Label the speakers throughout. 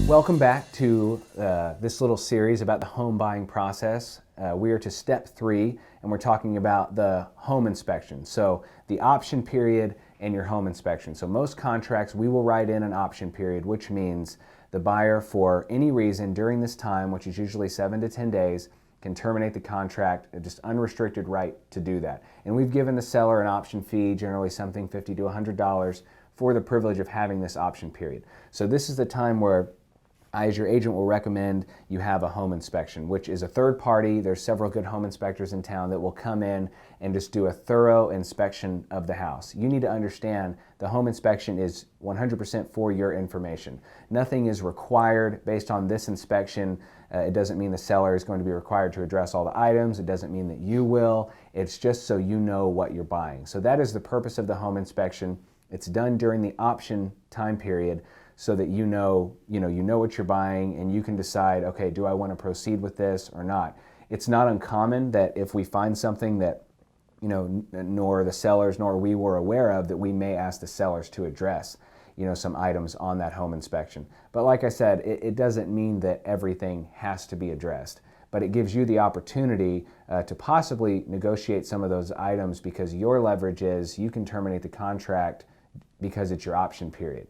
Speaker 1: Welcome back to this little series about the home buying process. We are to step 3, and we're talking about the home inspection. So the option period and your home inspection. So most contracts, we will write in an option period, which means the buyer, for any reason during this time, which is usually 7 to 10 days, can terminate the contract, just unrestricted right to do that. And we've given the seller an option fee, generally something $50 to $100, for the privilege of having this option period. So this is the time where I, as your agent, will recommend you have a home inspection, which is a third party. There's several good home inspectors in town that will come in and just do a thorough inspection of the house. You need to understand the home inspection is 100% for your information. Nothing is required based on this inspection. It doesn't mean the seller is going to be required to address all the items. It doesn't mean that you will. It's just so you know what you're buying. So that is the purpose of the home inspection. It's done during the option time period, so that you know what you're buying, and you can decide, okay, do I want to proceed with this or not? It's not uncommon that if we find something that nor the sellers nor we were aware of, that we may ask the sellers to address some items on that home inspection. But like I said, it doesn't mean that everything has to be addressed, but it gives you the opportunity to possibly negotiate some of those items, because your leverage is you can terminate the contract because it's your option period.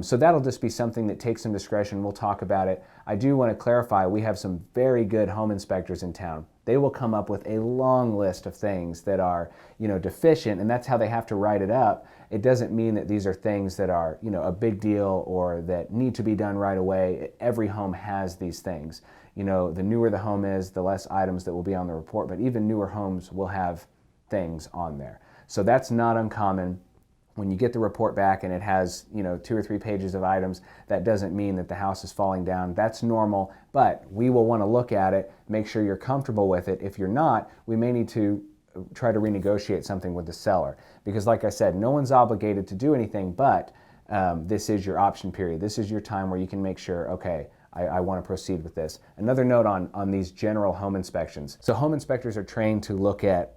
Speaker 1: So that'll just be something that takes some discretion. We'll talk about it. I do want to clarify, we have some very good home inspectors in town. They will come up with a long list of things that are, deficient, and that's how they have to write it up. It doesn't mean that these are things that are, a big deal or that need to be done right away. Every home has these things. The newer the home is, the less items that will be on the report, but even newer homes will have things on there. So that's not uncommon. When you get the report back and it has 2 or 3 pages of items, that doesn't mean that the house is falling down. That's normal, but we will want to look at it, make sure you're comfortable with it. If you're not, we may need to try to renegotiate something with the seller, because like I said, no one's obligated to do anything, but this is your option period. This is your time where you can make sure, okay, I want to proceed with this. Another note on these general home inspections. So home inspectors are trained to look at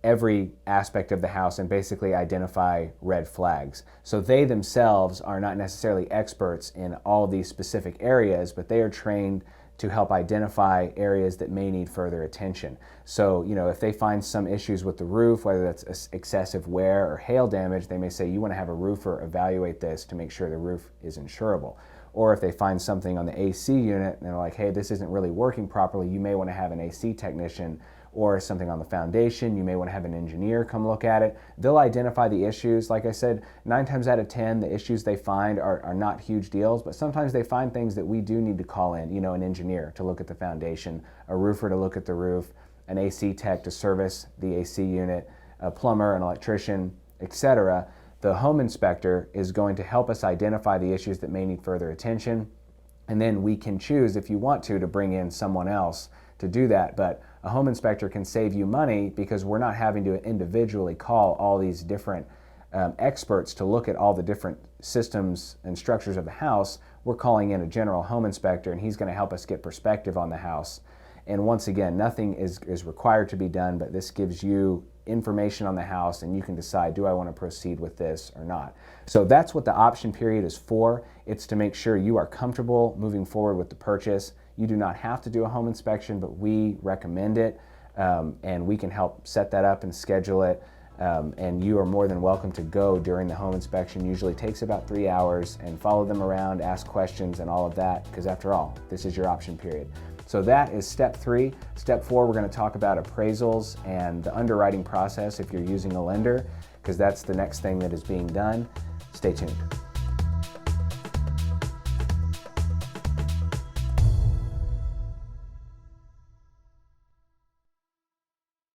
Speaker 1: every aspect of the house and basically identify red flags. So they themselves are not necessarily experts in all these specific areas, but they are trained to help identify areas that may need further attention. So, if they find some issues with the roof, whether that's excessive wear or hail damage, they may say, you want to have a roofer evaluate this to make sure the roof is insurable. Or if they find something on the AC unit and they're like, hey, this isn't really working properly, you may want to have an AC technician. Or something on the foundation, you may want to have an engineer come look at it. They'll identify the issues. Like I said, 9 times out of 10, the issues they find are not huge deals, but sometimes they find things that we do need to call in, an engineer to look at the foundation, a roofer to look at the roof, an AC tech to service the AC unit, a plumber, an electrician, etc. The home inspector is going to help us identify the issues that may need further attention, and then we can choose, if you want to bring in someone else to do that. But a home inspector can save you money, because we're not having to individually call all these different experts to look at all the different systems and structures of the house. We're calling in a general home inspector, and he's going to help us get perspective on the house. And once again, nothing is required to be done, but this gives you information on the house, and you can decide, do I want to proceed with this or not? So that's what the option period is for. It's to make sure you are comfortable moving forward with the purchase. You do not have to do a home inspection, but we recommend it, and we can help set that up and schedule it. And you are more than welcome to go during the home inspection. Usually takes about 3 hours, and follow them around, ask questions and all of that, because after all, this is your option period. So that is step 3. Step 4, we're going to talk about appraisals and the underwriting process if you're using a lender, because that's the next thing that is being done. Stay tuned.